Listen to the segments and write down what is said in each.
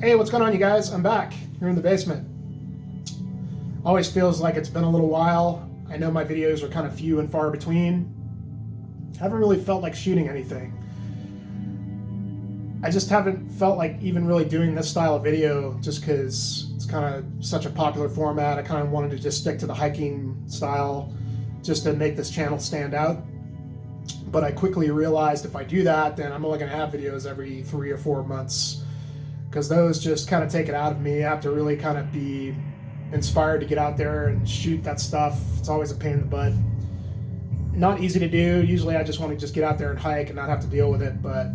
Hey, what's going on, you guys? I'm back here in the basement. Always feels like it's been a little while. I know my videos are kind of few and far between. Haven't really felt like shooting anything. I just haven't felt like even really doing this style of video just because it's kind of such a popular format. I kind of wanted to just stick to the hiking style just to make this channel stand out. But I quickly realized if I do that, then I'm only going to have videos every 3 or 4 months, because those just kind of take it out of me. I have to really kind of be inspired to get out there and shoot that stuff. It's always a pain in the butt. Not easy to do. Usually I just want to just get out there and hike and not have to deal with it, but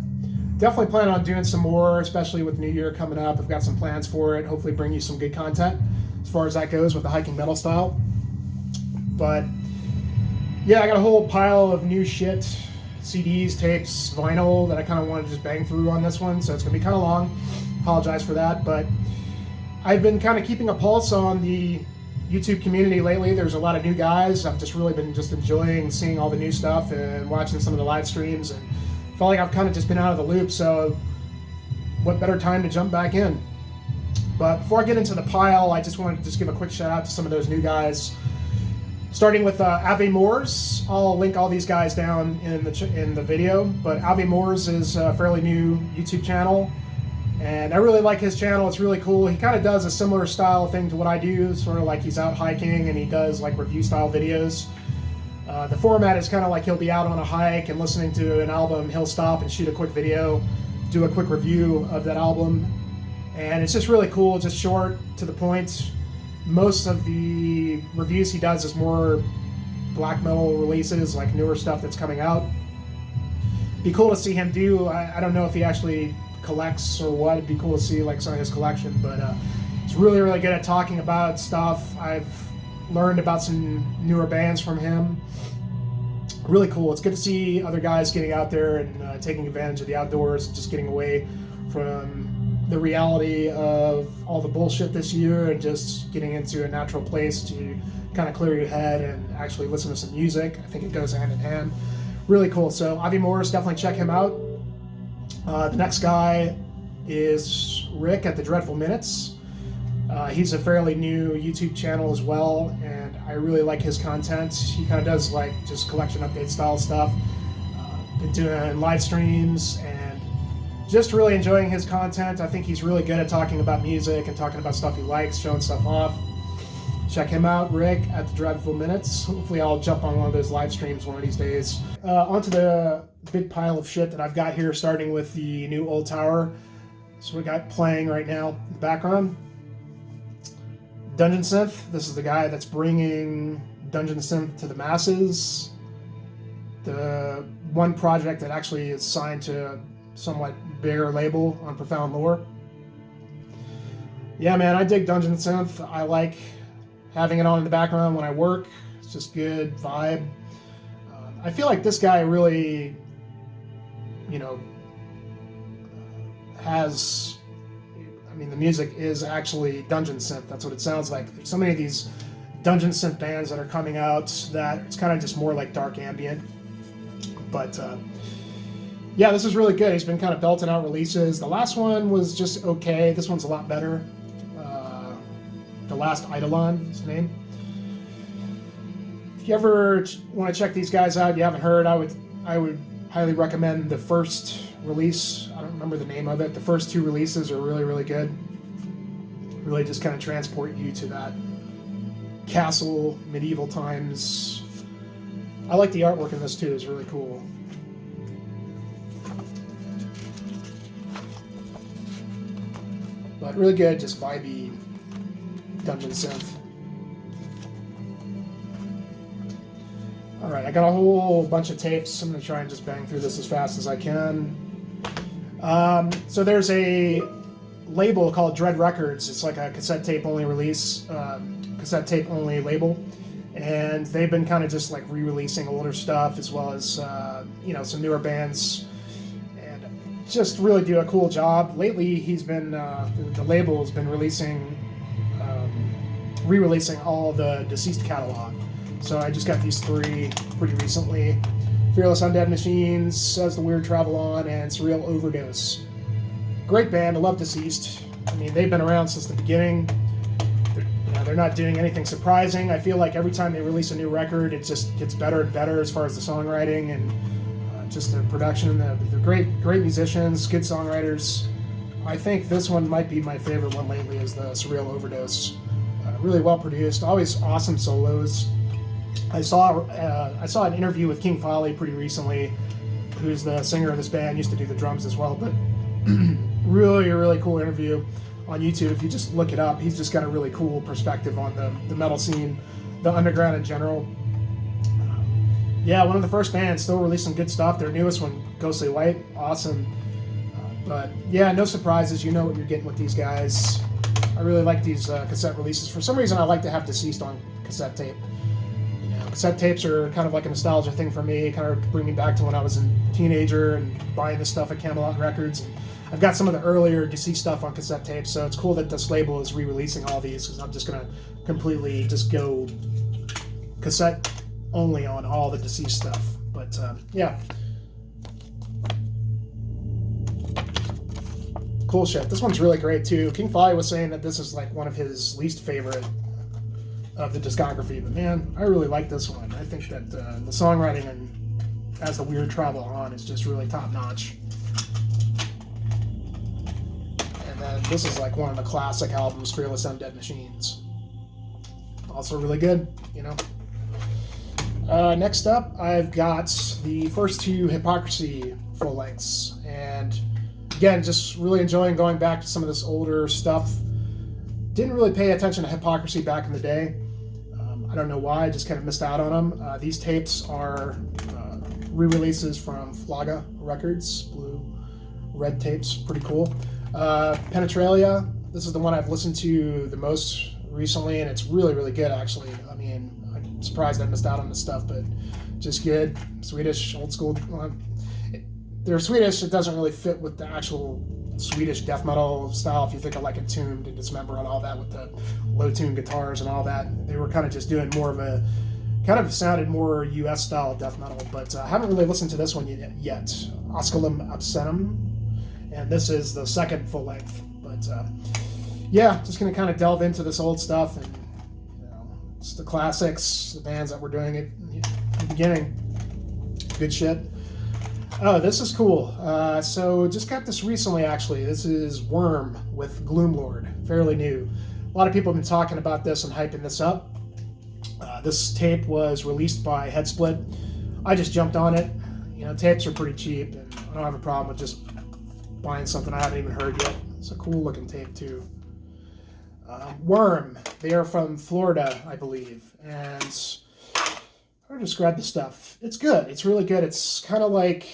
definitely plan on doing some more, especially with New Year coming up. I've got some plans for it. Hopefully bring you some good content as far as that goes with the hiking metal style. But yeah, I got a whole pile of new shit, CDs, tapes, vinyl that I kind of want to just bang through on this one, so it's going to be kind of long. Apologize for that, but I've been kind of keeping a pulse on the YouTube community lately. There's a lot of new guys. I've just really been just enjoying seeing all the new stuff and watching some of the live streams, and felt like I've kind of just been out of the loop, so what better time to jump back in. But before I get into the pile, I just wanted to just give a quick shout out to some of those new guys. Starting with Ave Moors. I'll link all these guys down in the video, but Ave Moors is a fairly new YouTube channel, and I really like his channel. It's really cool. He kind of does a similar style thing to what I do, sort of like he's out hiking and he does like review style videos. The format is kind of like he'll be out on a hike and listening to an album. He'll stop and shoot a quick video, do a quick review of that album, and it's just really cool, just short, to the point. Most of the reviews he does is more black metal releases, like newer stuff that's coming out. Be cool to see him do. I don't know if he actually collects or what. It'd be cool to see like some of his collection, but he's really good at talking about stuff. I've learned about some newer bands from him. Really cool. It's good to see other guys getting out there and taking advantage of the outdoors, just getting away from the reality of all the bullshit this year and just getting into a natural place to kind of clear your head and actually listen to some music. I think it goes hand in hand. Really cool. So Ivy Morris, definitely check him out. The next guy is Rick at the Dreadful Minutes. He's a fairly new YouTube channel as well, and I really like his content. He kind of does like just collection update style stuff. Been doing live streams and just really enjoying his content. I think he's really good at talking about music and talking about stuff he likes, showing stuff off. Check him out, Rick at the Dreadful Minutes. Hopefully I'll jump on one of those live streams one of these days. Onto the big pile of shit that I've got here, starting with the new Old Tower. So we got playing right now in the background. Dungeon Synth. This is the guy that's bringing Dungeon Synth to the masses. The one project that actually is signed to a somewhat bigger label on Profound Lore. Yeah, man, I dig Dungeon Synth. I like having it on in the background when I work. It's just good vibe. I feel like this guy really, has... I mean, the music is actually Dungeon Synth. That's what it sounds like. There's so many of these Dungeon Synth bands that are coming out that it's kind of just more like dark ambient. But yeah, this is really good. He's been kind of belting out releases. The last one was just okay. This one's a lot better. The Last Eidolon is the name. If you ever want to check these guys out, you haven't heard, I would highly recommend the first release. I don't remember the name of it. The first 2 releases are really good. Really just kind of transport you to that castle, medieval times. I like the artwork in this too. It's really cool. But really good, just vibey Dungeon Synth. Alright, I got a whole bunch of tapes. I'm going to try and just bang through this as fast as I can. So there's a label called Dread Records. It's like a cassette tape only release, cassette tape only label. And they've been kind of just like re-releasing older stuff as well as, some newer bands. And just really do a cool job. Lately, he's been, the label has been re-releasing all the Deceased catalog. So I just got these 3 pretty recently. Fearless Undead Machines, As the Weird Travel On, and Surreal Overdose. Great band. I love Deceased. I mean, they've been around since the beginning. They're not doing anything surprising. I feel like every time they release a new record, it just gets better and better as far as the songwriting and just the production. They're great musicians, good songwriters. I think this one might be my favorite one lately, is the Surreal Overdose. Really well produced, always awesome solos. I saw an interview with King Folly pretty recently, who's the singer of this band, used to do the drums as well, but really cool interview on YouTube. If you just look it up, he's just got a really cool perspective on the metal scene, the underground in general. Yeah, one of the first bands, still releasing good stuff. Their newest one, Ghostly Light, awesome. But yeah, no surprises. You know what you're getting with these guys. I really like these cassette releases. For some reason, I like to have Deceased on cassette tape. You know, cassette tapes are kind of like a nostalgia thing for me. Kind of bring me back to when I was a teenager and buying this stuff at Camelot Records. And I've got some of the earlier Deceased stuff on cassette tapes, so it's cool that this label is re-releasing all these, because I'm just gonna completely just go cassette only on all the Deceased stuff. But yeah. Cool shit. This one's really great too. King Folly was saying that this is like one of his least favorite of the discography, but man, I really like this one. I think that the songwriting and as the weird travel on is just really top notch. And then this is like one of the classic albums, Fearless Undead Machines. Also really good, you know. Next up, I've got the first two Hypocrisy full lengths, and again, just really enjoying going back to some of this older stuff. Didn't really pay attention to Hypocrisy back in the day. I don't know why, I just kind of missed out on them. These tapes are re-releases from Flaga Records, blue, red tapes, pretty cool. Penetralia, this is the one I've listened to the most recently, and it's really good, actually. I mean, I'm surprised I missed out on this stuff, but just good. Swedish, old school. They're Swedish, it doesn't really fit with the actual Swedish death metal style. If you think of like Entombed and Dismember and all that with the low-tuned guitars and all that, they were kind of just doing more of a, kind of sounded more US style death metal, but I haven't really listened to this one yet. Osculum Obscenum, and this is the second full length. But yeah, just gonna kind of delve into this old stuff, and you know, it's the classics, the bands that were doing it in the beginning. Good shit. Oh, this is cool. So just got this recently, actually. This is Worm with Gloomlord, fairly new. A lot of people have been talking about this and hyping this up. This tape was released by Headsplit. I just jumped on it. You know, tapes are pretty cheap, and I don't have a problem with just buying something I haven't even heard yet. It's a cool looking tape too. Worm, they are from Florida, I believe, and I'll just grab the stuff. It's good. It's really good. It's kind of like,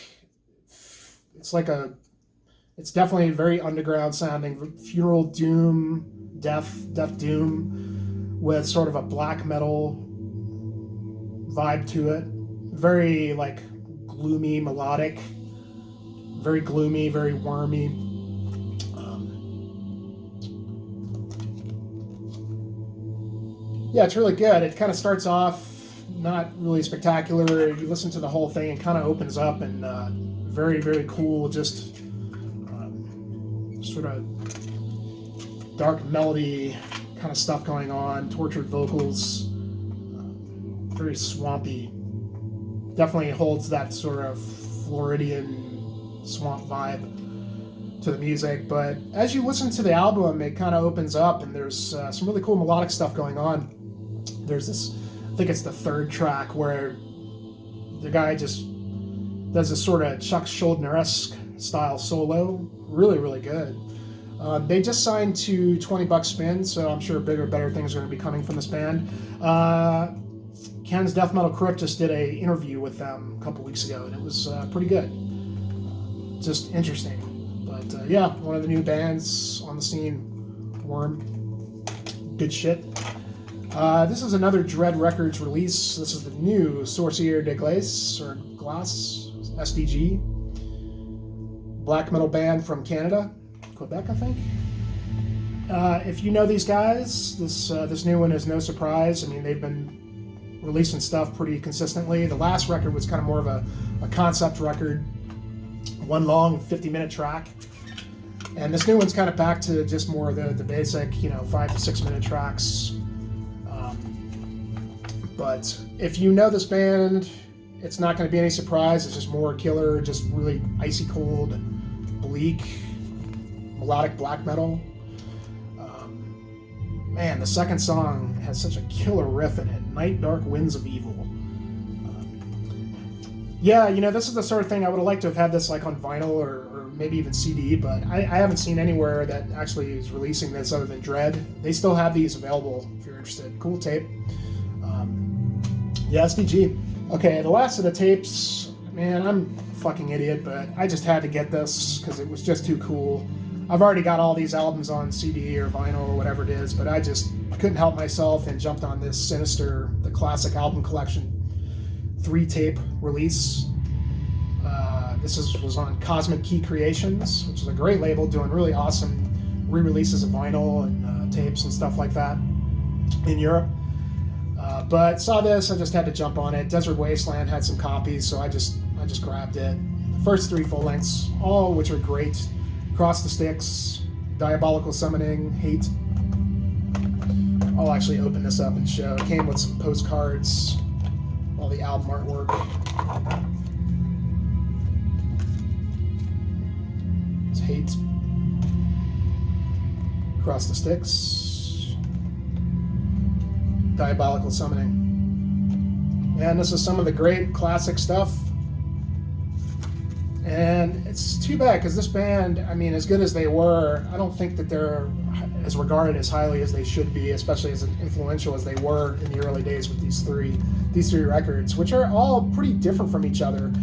it's definitely very underground sounding, funeral doom, death doom, with sort of a black metal vibe to it. Very like gloomy, melodic, very gloomy, very wormy. Yeah, it's really good. It kind of starts off not really spectacular. You listen to the whole thing and kind of opens up, and very cool, just sort of dark melody kind of stuff going on, tortured vocals, very swampy. Definitely holds that sort of Floridian swamp vibe to the music, but as you listen to the album, it kind of opens up, and there's some really cool melodic stuff going on. There's this, I think it's the third track, where the guy just does this sort of Chuck Schuldiner-esque style solo. Really good. They just signed to $20 Spin, so I'm sure bigger, better things are going to be coming from this band. Ken's Death Metal Crypt just did a interview with them a couple weeks ago, and it was pretty good. Just interesting. But yeah, one of the new bands on the scene, Worm. Good shit. This is another Dread Records release. This is the new Sorcier Des Glaces, or Glace, SDG. Black metal band from Canada, Quebec, I think. If you know these guys, this new one is no surprise. I mean, they've been releasing stuff pretty consistently. The last record was kind of more of a concept record, one long 50-minute track. And this new one's kind of back to just more the basic, 5 to 6 minute tracks. But if you know this band, it's not going to be any surprise. It's just more killer, just really icy cold, bleak, melodic black metal. Man, the second song has such a killer riff in it. Night Dark Winds of Evil. Yeah, this is the sort of thing I would have liked to have had this like on vinyl or maybe even CD, but I haven't seen anywhere that actually is releasing this other than Dread. They still have these available if you're interested. Cool tape. Yeah, SDG. Okay, the last of the tapes, man, I'm a fucking idiot, but I just had to get this because it was just too cool. I've already got all these albums on CD or vinyl or whatever it is, but I couldn't help myself and jumped on this Sinister, the classic album collection 3-tape release. This was on Cosmic Key Creations, which is a great label doing really awesome re-releases of vinyl and tapes and stuff like that in Europe. But saw this, I just had to jump on it. Desert Wasteland had some copies, so I just grabbed it. The first 3 full lengths, all which are great. Cross the Sticks, Diabolical Summoning, Hate. I'll actually open this up and show. It came with some postcards, all the album artwork. It's Hate. Cross the Sticks. Diabolical Summoning. And this is some of the great classic stuff. And it's too bad because this band, I mean, as good as they were, I don't think that they're as regarded as highly as they should be, especially as influential as they were in the early days with these three records, which are all pretty different from each other.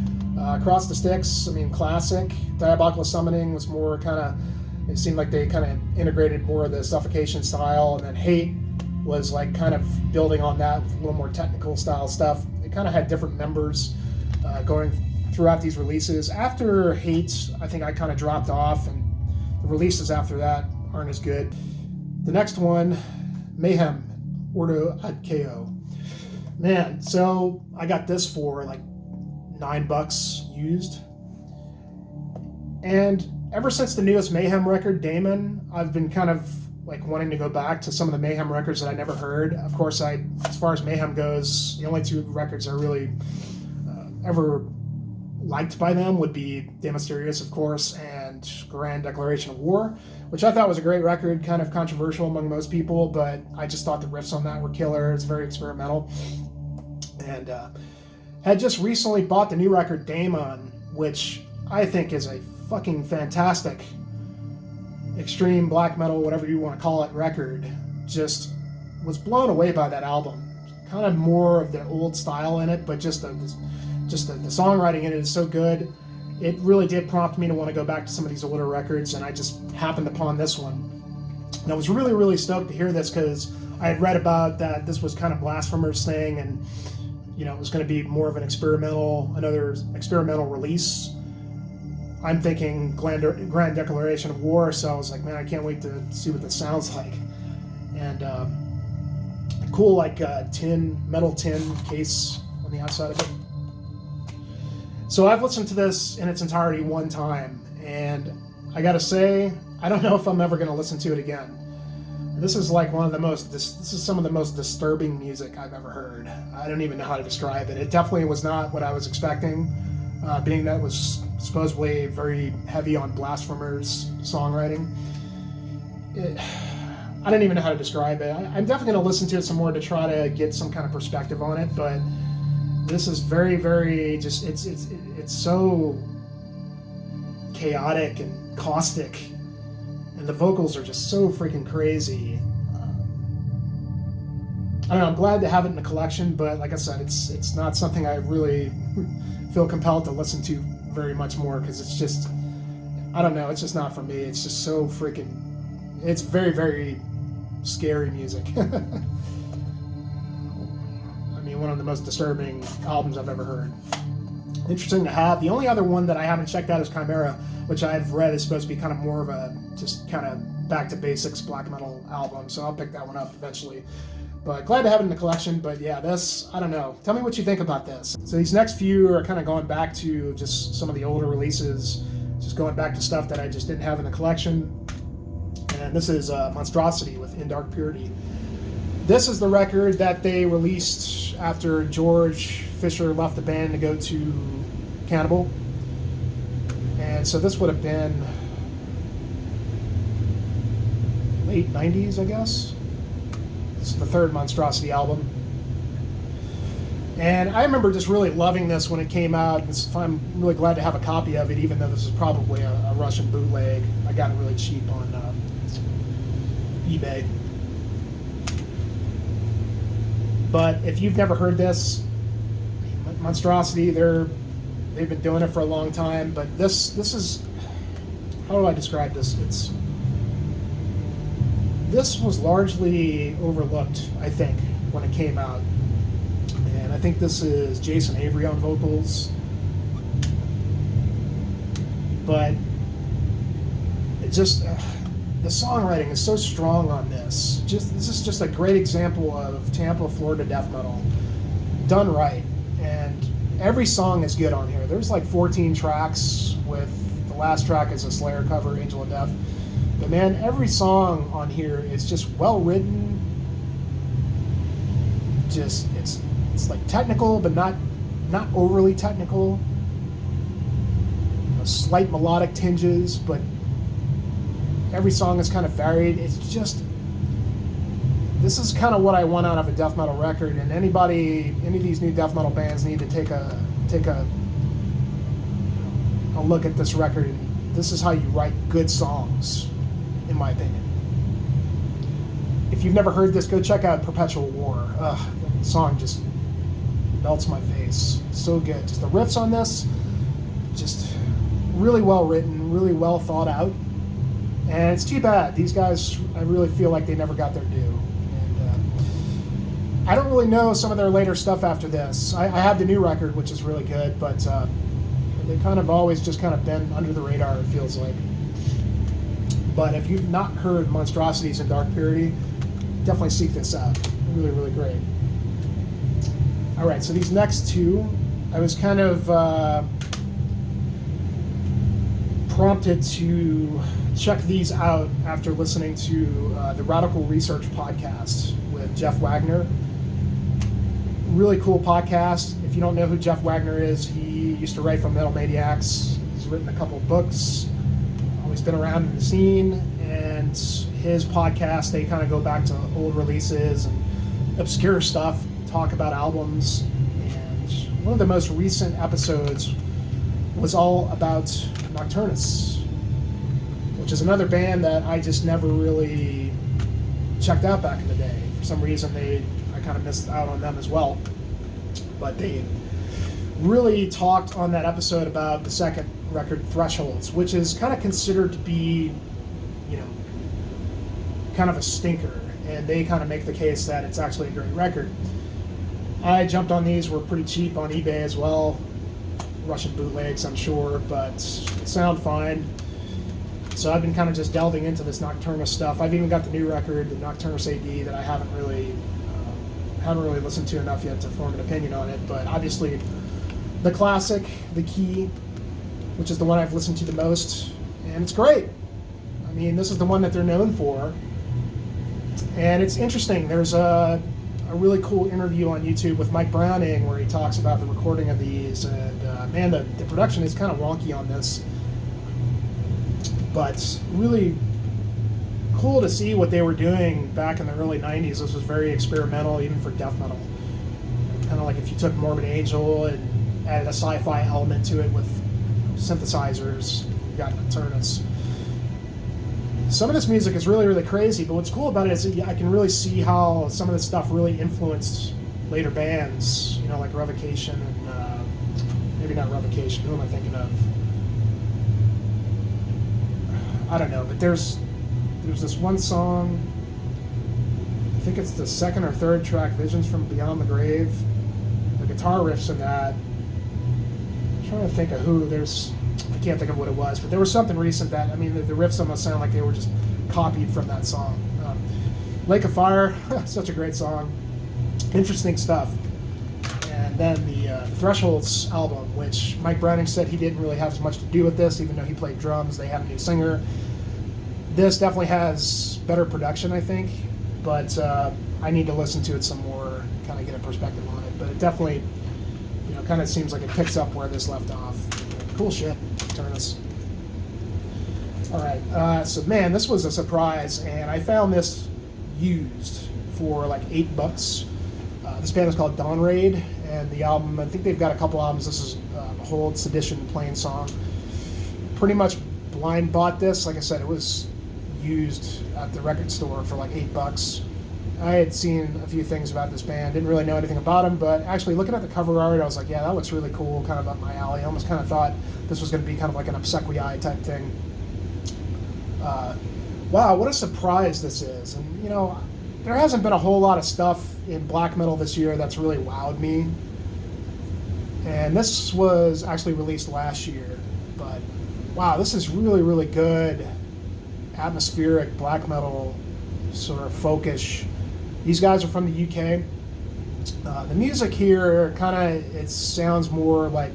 Cross the Sticks, I mean, classic. Diabolical Summoning was more kind of, it seemed like they kind of integrated more of the Suffocation style, and then Hate was like kind of building on that with a little more technical style stuff. It kind of had different members going throughout these releases. After Hate, I think I kind of dropped off, and the releases after that aren't as good. The next one, Mayhem, Ordo ad Chaos. Man, so I got this for like $9 used. And ever since the newest Mayhem record, Daemon, I've been kind of like wanting to go back to some of the Mayhem records that I never heard. Of course, as far as Mayhem goes, the only 2 records I really ever liked by them would be De Mysterious, of course, and Grand Declaration of War, which I thought was a great record, kind of controversial among most people, but I just thought the riffs on that were killer. It's very experimental. And had just recently bought the new record, Daemon, which I think is a fucking fantastic extreme black metal, whatever you want to call it, record. Just was blown away by that album. Kind of more of the old style in it, but just the songwriting in it is so good. It really did prompt me to want to go back to some of these older records, and I just happened upon this one. And I was really, really stoked to hear this because I had read about that this was kind of Blasphemers thing, and it was going to be more of another experimental release. I'm thinking Grand Declaration of War, so I was like, man, I can't wait to see what this sounds like. And cool, like metal tin case on the outside of it. So I've listened to this in its entirety one time, and I gotta say, I don't know if I'm ever gonna listen to it again. This is like this is some of the most disturbing music I've ever heard. I don't even know how to describe it. It definitely was not what I was expecting, being that it was supposedly very heavy on Blasphemers songwriting. I don't even know how to describe it. I'm definitely gonna listen to it some more to try to get some kind of perspective on it, but this is very, very just, it's so chaotic and caustic, and the vocals are just so freaking crazy. I don't know, I'm glad to have it in the collection, but like I said, it's not something I really feel compelled to listen to very much more, because it's just, I don't know, it's just not for me. It's just so freaking, it's very, very scary music. One of the most disturbing albums I've ever heard. Interesting to have. The only other one that I haven't checked out is Chimera, which I've read is supposed to be kind of more of a just kind of back to basics black metal album, so I'll pick that one up eventually. But glad to have it in the collection. But yeah, this, I don't know. Tell me what you think about this. So these next few are kind of going back to just some of the older releases, just going back to stuff that I just didn't have in the collection. And this is Monstrosity with In Dark Purity. This is the record that they released after George Fisher left the band to go to Cannibal. And so this would have been late 90s, I guess. This is the third Monstrosity album. And I remember just really loving this when it came out. I'm really glad to have a copy of it, even though this is probably a Russian bootleg. I got it really cheap on eBay. But if you've never heard this, Monstrosity, they've been doing it for a long time. But this is, how do I describe this? This was largely overlooked, I think, when it came out. And I think this is Jason Avery on vocals. But it just, the songwriting is so strong on this. This is just a great example of Tampa, Florida death metal done right. And every song is good on here. There's like 14 tracks, with the last track is a Slayer cover, Angel of Death. But man, every song on here is just well written. Just it's like technical, but not overly technical. Slight melodic tinges, but every song is kind of varied. It's just, this is kind of what I want out of a death metal record. And any of these new death metal bands need to take a look at this record. And this is how you write good songs, in my opinion. If you've never heard this, go check out Perpetual War. The song just melts my face. It's so good. Just the riffs on this, just really well written, really well thought out. And it's too bad. These guys, I really feel like they never got their due. And I don't really know some of their later stuff after this. I have the new record, which is really good, but they kind of always just kind of been under the radar, it feels like. But if you've not heard Monstrosities in Dark Purity, definitely seek this out. Really, really great. All right, so these next two, I was kind of prompted to check these out after listening to the Radical Research podcast with Jeff Wagner. Really cool podcast. If you don't know who Jeff Wagner is, he used to write for Metal Maniacs. He's written a couple of books. Always been around in the scene. And his podcast, they kind of go back to old releases and obscure stuff, talk about albums. And one of the most recent episodes was all about Nocturnus, which is another band that I just never really checked out back in the day. For some reason, I kind of missed out on them as well. But they really talked on that episode about the second record, Thresholds, which is kind of considered to be, kind of a stinker. And they kind of make the case that it's actually a great record. I jumped on these, were pretty cheap on eBay as well. Russian bootlegs, I'm sure, but it sound fine. So I've been kind of just delving into this Nocturnus stuff. I've even got the new record, the Nocturnus AD, that I haven't really listened to enough yet to form an opinion on it. But obviously, the classic, The Key, which is the one I've listened to the most, and it's great. I mean, this is the one that they're known for. And it's interesting. There's a really cool interview on YouTube with Mike Browning where he talks about the recording of these. And man, the production is kind of wonky on this. But really cool to see what they were doing back in the early 90s. This was very experimental, even for death metal. Kind of like if you took Morbid Angel and added a sci-fi element to it with synthesizers, you got Nocturnus. Some of this music is really, really crazy, but what's cool about it is I can really see how some of this stuff really influenced later bands, like Revocation and maybe not Revocation, who am I thinking of? I don't know, but there's this one song, I think it's the second or third track, Visions from Beyond the Grave. The guitar riffs in that, I'm trying to think of who, I can't think of what it was, but there was something recent that, the riffs almost sound like they were just copied from that song. Lake of Fire, such a great song. Interesting stuff. And and then the Thresholds album, which Mike Browning said he didn't really have as much to do with this, even though he played drums. They had a new singer. This definitely has better production, I think, but I need to listen to it some more, kind of get a perspective on it. But it definitely, kind of seems like it picks up where this left off. Cool shit, Nocturnus. All right, so man, this was a surprise, and I found this used for like $8. This band is called Dawn Raid, and the album, I think they've got a couple albums. This is a whole Sedition Plain Song. Pretty much blind bought this. Like I said, it was used at the record store for like $8. I had seen a few things about this band, didn't really know anything about them, but actually looking at the cover art, I was like, yeah, that looks really cool, kind of up my alley. I almost kind of thought this was going to be kind of like an obsequiae type thing. Wow, what a surprise this is. And, there hasn't been a whole lot of stuff in black metal this year that's really wowed me. And this was actually released last year, but wow, this is really, really good atmospheric black metal sort of folkish. These guys are from the UK. The music here it sounds more like,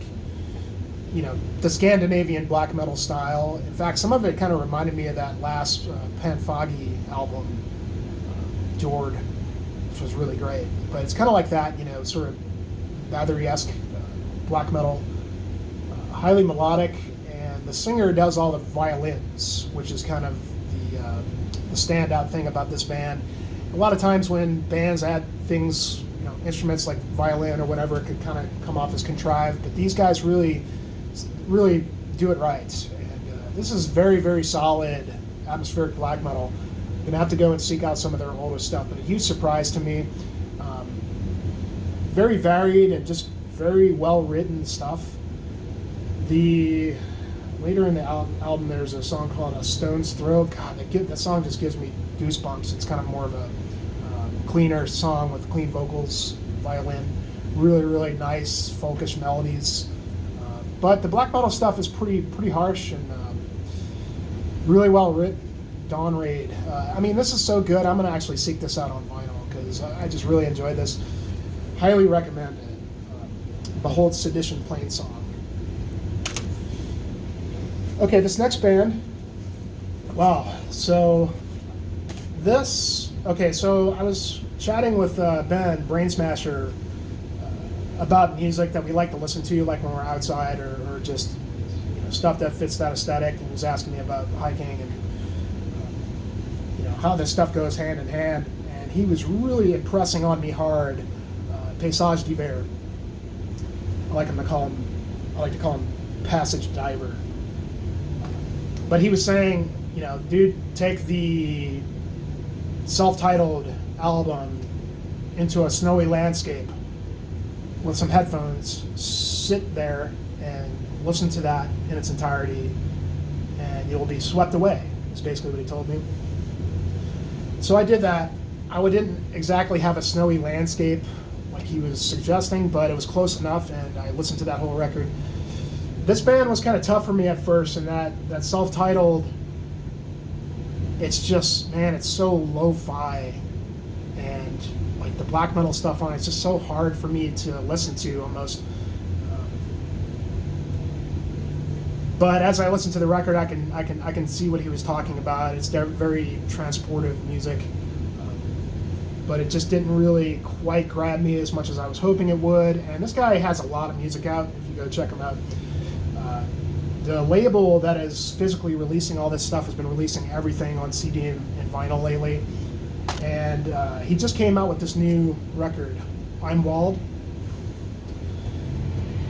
the Scandinavian black metal style. In fact, some of it kind of reminded me of that last Panfagi album, Jord, which was really great. But it's kind of like that, sort of Bathory-esque black metal, highly melodic, and the singer does all the violins, which is kind of the standout thing about this band. A lot of times when bands add things, instruments like violin or whatever, it could kind of come off as contrived, but these guys really do it right. And this is very, very solid atmospheric black metal. I'm gonna have to go and seek out some of their older stuff, but a huge surprise to me. Very varied and just very well written stuff. Later in the album, there's a song called A Stone's Throw. God, that song just gives me goosebumps. It's kind of more of a cleaner song with clean vocals, violin, really, really nice folkish melodies. But the black metal stuff is pretty harsh and really well written. Dawn Raid. This is so good. I'm going to actually seek this out on vinyl because I just really enjoyed this. Highly recommend it. Behold Sedition Plain Song. Okay, this next band. Wow. So I was chatting with Ben, Brain Smasher, about music that we like to listen to, like when we're outside or just stuff that fits that aesthetic, and he was asking me about hiking and how this stuff goes hand in hand. And he was really impressing on me hard Paysage D'hiver. I like to call him Paysage D'hiver. But he was saying, dude, take the self-titled album into a snowy landscape with some headphones, sit there and listen to that in its entirety, and you'll be swept away, is basically what he told me. So I did that. I didn't exactly have a snowy landscape like he was suggesting, but it was close enough, and I listened to that whole record. This band was kind of tough for me at first, and that self-titled, it's just, man, it's so lo-fi, and like the black metal stuff on it's just so hard for me to listen to almost. But as I listen to the record, I can see what he was talking about. It's very transportive music, but it just didn't really quite grab me as much as I was hoping it would. And this guy has a lot of music out. If you go check him out, the label that is physically releasing all this stuff has been releasing everything on CD and vinyl lately. And he just came out with this new record, I'm Walled.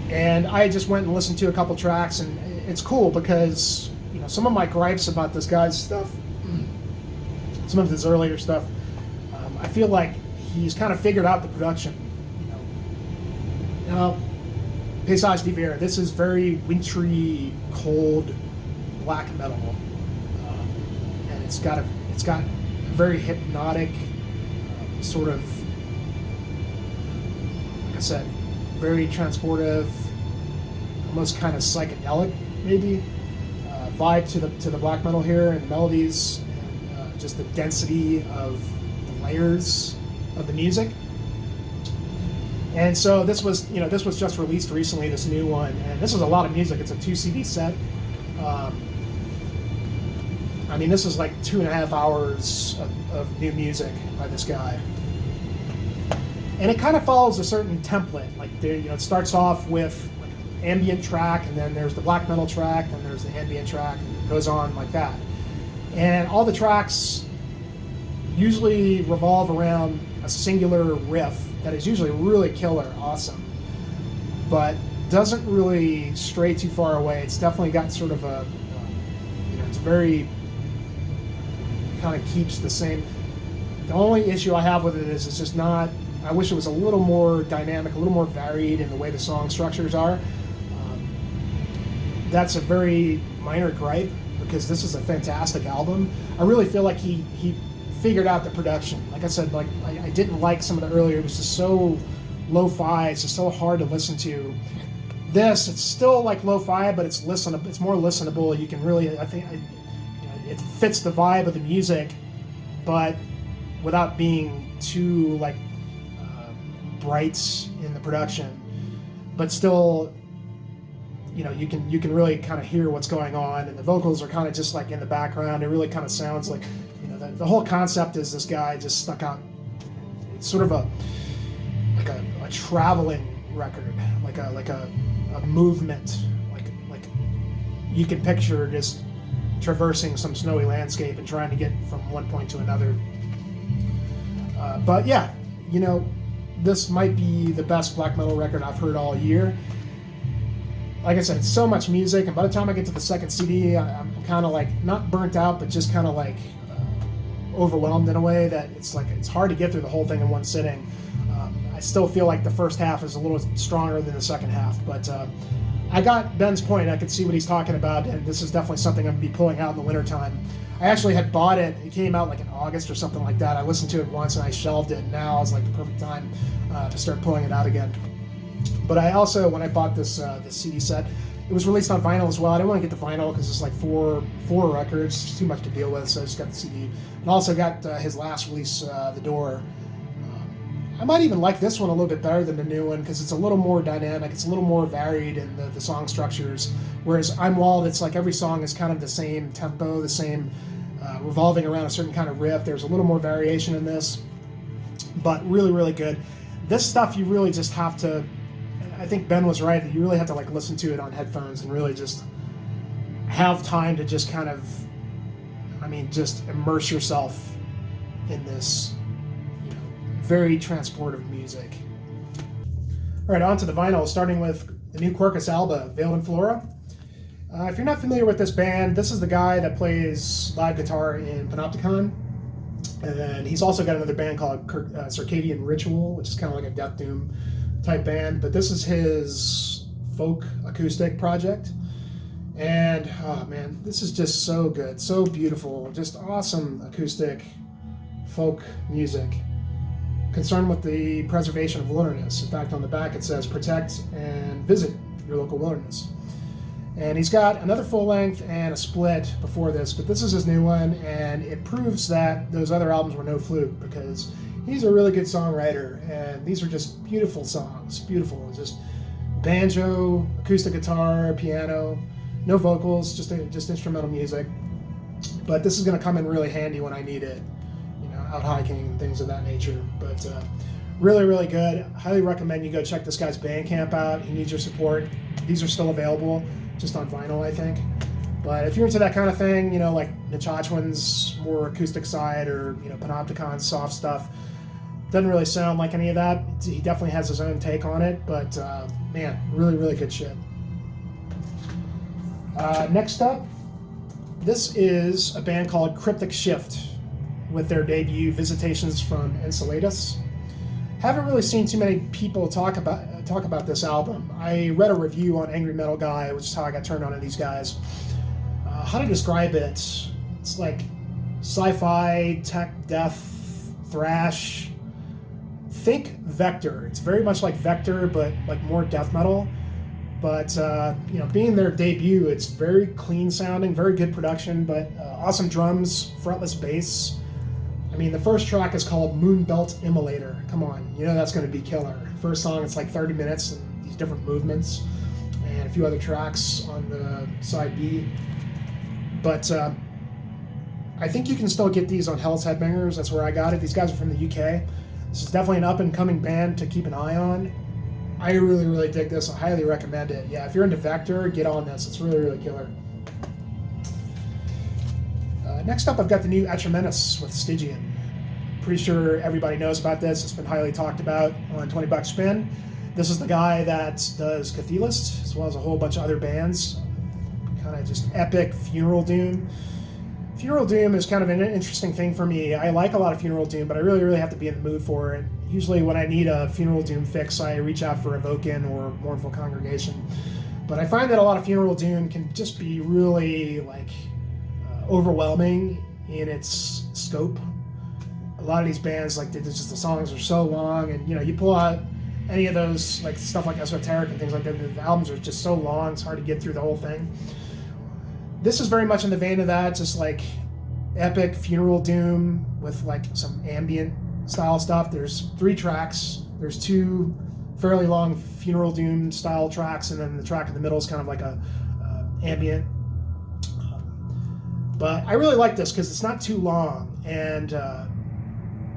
And I just went and listened to a couple tracks, and it's cool because some of my gripes about this guy's stuff, some of his earlier stuff, I feel like he's kind of figured out the production. Paysage D'hiver, this is very wintry, cold black metal, and it's got a very hypnotic sort of, like I said, very transportive, almost kind of psychedelic maybe vibe to the black metal here, and the melodies and just the density of the layers of the music. And so this was just released recently, this new one, and this is a lot of music. It's a 2 CD set. I mean, this is like 2.5 hours of new music by this guy. And it kind of follows a certain template. Like, it starts off with like ambient track, and then there's the black metal track, and there's the ambient track, and it goes on like that. And all the tracks usually revolve around a singular riff that is usually really killer, awesome, but doesn't really stray too far away. It's definitely got sort of a, it's very, kind of keeps the same. The only issue I have with it is it's just not, I wish it was a little more dynamic, a little more varied in the way the song structures are. That's a very minor gripe, because this is a fantastic album. I really feel like he figured out the production. Like I said, like I didn't like some of the earlier. It was just so lo-fi. It's just so hard to listen to. This, it's still like lo-fi, but it's listenable. It's more listenable. You can really, I think, it fits the vibe of the music, but without being too like bright in the production. But still, you can really kind of hear what's going on, and the vocals are kind of just like in the background. It really kind of sounds like, the whole concept is this guy just stuck out. It's sort of a traveling record, like a movement, like you can picture just traversing some snowy landscape and trying to get from one point to another. But yeah, this might be the best black metal record I've heard all year. Like I said, it's so much music, and by the time I get to the second CD, I'm kind of like not burnt out, but just kind of like overwhelmed in a way that it's hard to get through the whole thing in one sitting. I still feel like the first half is a little stronger than the second half, but I got Ben's point. I could see what he's talking about, and this is definitely something I'm going to be pulling out in the wintertime. I actually had bought it. It came out like in August or something like that. I listened to it once and I shelved it, and now is like the perfect time to start pulling it out again. But I also, when I bought this CD set, it was released on vinyl as well. I didn't want to get the vinyl because it's like four records. It's too much to deal with, so I just got the CD. And also got his last release, The Door. I might even like this one a little bit better than the new one because it's a little more dynamic. It's a little more varied in the song structures. Whereas I'm Walled, it's like every song is kind of the same tempo, the same revolving around a certain kind of riff. There's a little more variation in this, but really, really good. This stuff you really just have to, I think Ben was right, that you really have to like listen to it on headphones and really just have time to just kind of, just immerse yourself in this very transportive music. All right, on to the vinyl, starting with the new Quercus Alba, Veiled in Flora. If you're not familiar with this band, this is the guy that plays live guitar in Panopticon. And then he's also got another band called Circadian Ritual, which is kind of like a death doom type band. But this is his folk acoustic project. And, oh man, this is just so good, so beautiful, just awesome acoustic folk music. Concerned with the preservation of wilderness. In fact, on the back it says, protect and visit your local wilderness. And he's got another full length and a split before this, but this is his new one, and it proves that those other albums were no fluke, because he's a really good songwriter, and these are just beautiful songs, beautiful, just banjo, acoustic guitar, piano, no vocals, just instrumental music. But this is going to come in really handy when I need it, out hiking, things of that nature. But really, really good. Highly recommend you go check this guy's Bandcamp out. He needs your support. These are still available, just on vinyl, I think. But if you're into that kind of thing, like Nachachwan's more acoustic side, or Panopticon's soft stuff, doesn't really sound like any of that. He definitely has his own take on it, but man, really, really good shit. Next up, this is a band called Cryptic Shift with their debut Visitations from Enslaved. Haven't really seen too many people talk about this album. I read a review on Angry Metal Guy, which is how I got turned on to these guys. How to describe it? It's like sci-fi, tech, death, thrash. Think Vector. It's very much like Vector, but like more death metal. But being their debut, it's very clean sounding, very good production, but awesome drums, fretless bass. I mean, the first track is called Moonbelt Immolator. Come on, you know that's going to be killer. First song, it's like 30 minutes and these different movements and a few other tracks on the side B. But I think you can still get these on Hell's Headbangers. That's where I got it. These guys are from the UK. This is definitely an up-and-coming band to keep an eye on. I really, really dig this. I highly recommend it. Yeah, if you're into Vector, get on this. It's really, really killer. Next up, I've got the new Atramentus with Stygian. Pretty sure everybody knows about this. It's been highly talked about on 20 Bucks Spin. This is the guy that does Cathedalist, as well as a whole bunch of other bands. Kind of just epic funeral doom. Funeral doom is kind of an interesting thing for me. I like a lot of funeral doom, but I really, really have to be in the mood for it. Usually when I need a funeral doom fix, I reach out for Evoken or Mournful Congregation. But I find that a lot of funeral doom can just be really overwhelming in its scope. A lot of these bands, the songs are so long, and you pull out any of those stuff like Esoteric and things like that, the albums are just so long, it's hard to get through the whole thing. This is very much in the vein of that, just epic funeral doom with some ambient style stuff. There's 3 tracks. There's 2 fairly long funeral doom style tracks, and then the track in the middle is kind of like a ambient. But I really like this because it's not too long, and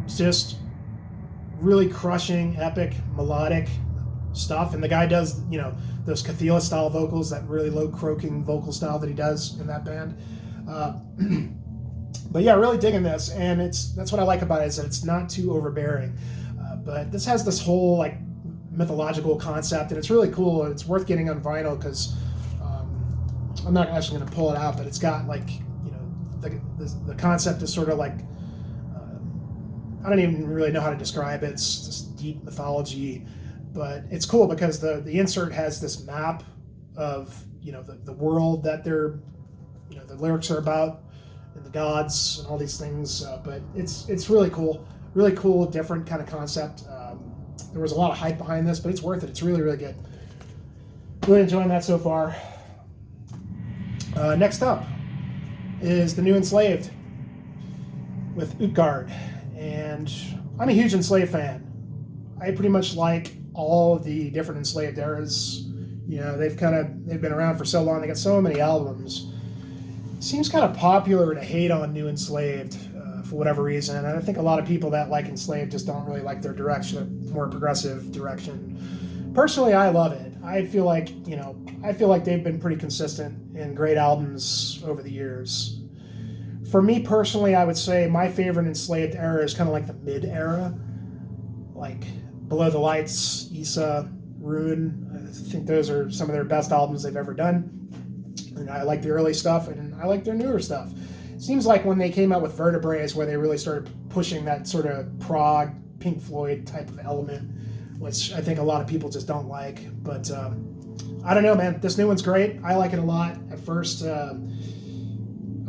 it's just really crushing, epic, melodic stuff. And the guy does, those Cathedral style vocals, that really low croaking vocal style that he does in that band. But yeah, really digging this, and that's what I like about it, is that it's not too overbearing. But this has this whole mythological concept, and it's really cool. It's worth getting on vinyl because I'm not actually going to pull it out, but it's got the concept is sort of I don't even really know how to describe it. It's just deep mythology, but it's cool because the insert has this map of the world that they're the lyrics are about, and the gods and all these things. But it's really cool, different kind of concept. There was a lot of hype behind this, but it's worth it. It's really, really good. Really enjoying that so far. Next up is the new Enslaved with Utgard, and I'm a huge Enslaved fan. I pretty much like all of the different Enslaved eras. They've been around for so long. They got so many albums. It seems kind of popular to hate on new Enslaved for whatever reason, and I think a lot of people that like Enslaved just don't really like their direction, more progressive direction. Personally, I love it. I feel like they've been pretty consistent in great albums over the years. For me personally, I would say my favorite Enslaved era is kind of the mid era, Below the Lights, Issa, Ruin. I think those are some of their best albums they've ever done. And I like the early stuff, and I like their newer stuff. It seems like when they came out with Vertebrae is where they really started pushing that sort of prog, Pink Floyd type of element, which I think a lot of people just don't like. But I don't know, man. This new one's great. I like it a lot. At first, I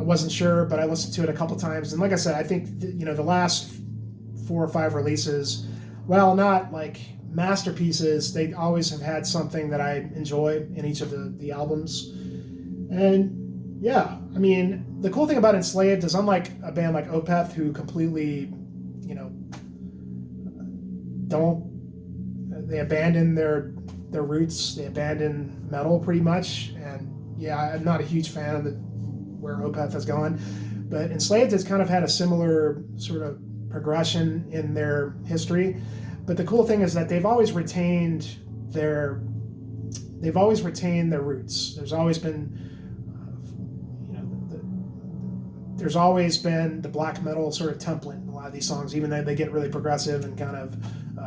wasn't sure, but I listened to it a couple times. And like I said, I think the last 4 or 5 releases, while not masterpieces, they always have had something that I enjoy in each of the albums. And yeah, I mean, the cool thing about Enslaved is, unlike a band like Opeth, who completely, they abandon their roots, they abandon metal pretty much. And yeah, I'm not a huge fan of where Opeth has gone, but Enslaved has kind of had a similar sort of progression in their history. But the cool thing is that they've always retained their roots. There's always been the black metal sort of template in a lot of these songs, even though they get really progressive and kind of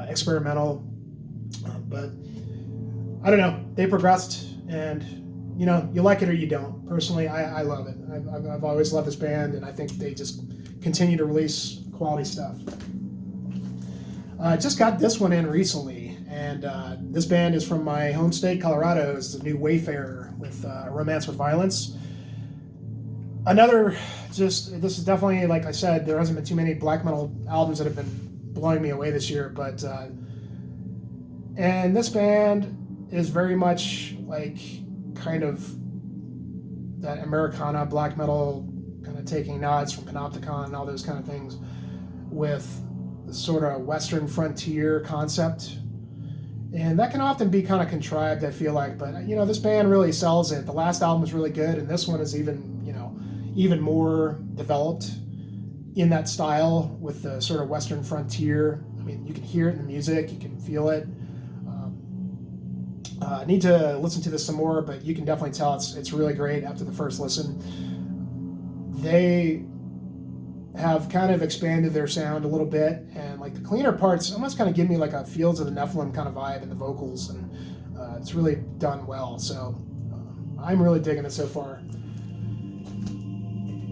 experimental. But I don't know, they progressed, and you like it or you don't. Personally, I love it. I've always loved this band, and I think they just continue to release quality stuff. I just got this one in recently, and this band is from my home state, Colorado. It's the new Wayfarer with Romance with Violence. This is definitely, like I said, there hasn't been too many black metal albums that have been blowing me away this year, but and this band is very much kind of that Americana black metal, kind of taking nods from Panopticon and all those kind of things. with the sort of Western frontier concept. And that can often be kind of contrived, I feel like, but this band really sells it. The last album is really good, and this one is even more developed in that style with the sort of Western frontier. I mean, you can hear it in the music, you can feel it. I need to listen to this some more, but you can definitely tell it's really great after the first listen. They have kind of expanded their sound a little bit, and like the cleaner parts almost kind of give me like a Fields of the Nephilim kind of vibe in the vocals, and it's really done well. So I'm really digging it so far.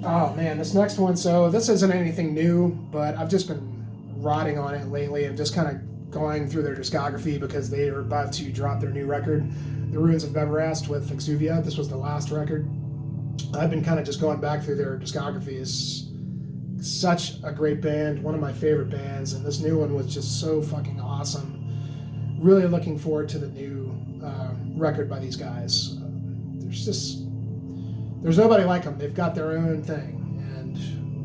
Oh man, this next one, so this isn't anything new, but I've just been rotting on it lately and just kind of going through their discography because they are about to drop their new record, The Ruins of Beverast with Exuvia. This was the last record. I've been kind of just going back through their discography. It's such a great band, one of my favorite bands, and this new one was just so fucking awesome. Really looking forward to the new record by these guys. There's nobody like them. They've got their own thing, and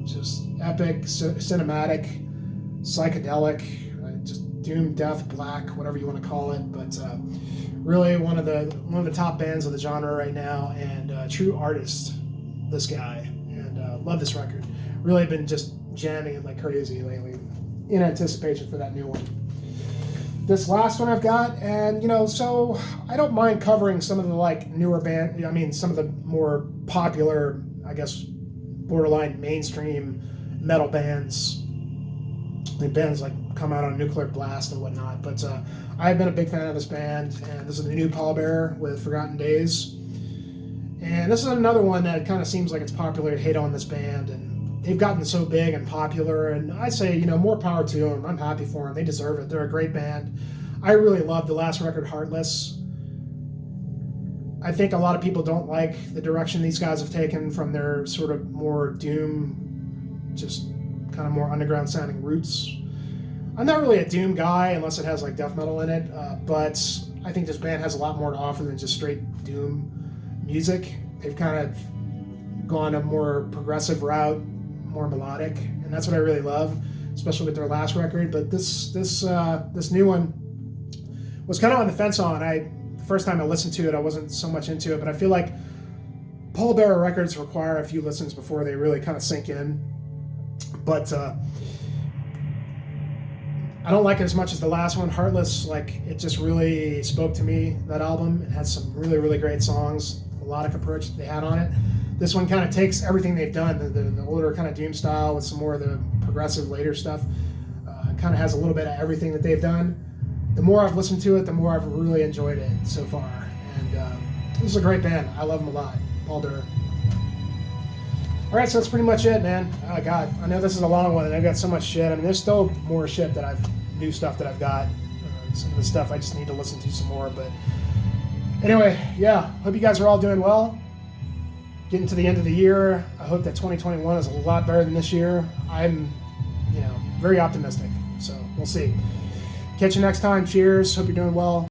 just epic, cinematic, psychedelic, just doom, death, black, whatever you want to call it. But really one of the top bands of the genre right now, and true artist, this guy, and love this record. Really been just jamming it like crazy lately in anticipation for that new one. This last one I've got, and so I don't mind covering some of the like newer some of the more popular, I guess, borderline mainstream metal bands. The bands like come out on Nuclear Blast and whatnot, but I've been a big fan of this band, and this is the new Pallbearer with Forgotten Days. And this is another one that kind of seems like it's popular to hate on this band, and they've gotten so big and popular, and I say, more power to them. I'm happy for them. They deserve it. They're a great band. I really love the last record, Heartless. I think a lot of people don't like the direction these guys have taken from their sort of more doom, just kind of more underground sounding roots. I'm not really a doom guy unless it has like death metal in it, but I think this band has a lot more to offer than just straight doom music. They've kind of gone a more progressive route, more melodic, and that's what I really love, especially with their last record. But this new one was kind of on the fence on. The first time I listened to it, I wasn't so much into it, but I feel like Pallbearer records require a few listens before they really kind of sink in. But I don't like it as much as the last one, Heartless. Like, it just really spoke to me, that album. It has some really, really great songs, melodic approach that they had on it. This one kind of takes everything they've done, the older kind of doom style with some more of the progressive later stuff. Kind of has a little bit of everything that they've done. The more I've listened to it, the more I've really enjoyed it so far. And this is a great band. I love them a lot. Pallbearer. All right, so that's pretty much it, man. Oh, God, I know this is a long one, and I've got so much shit. I mean, there's still more shit new stuff that I've got. Some of the stuff I just need to listen to some more. But anyway, yeah, hope you guys are all doing well. Getting to the end of the year. I hope that 2021 is a lot better than this year. I'm, very optimistic. So we'll see. Catch you next time. Cheers. Hope you're doing well.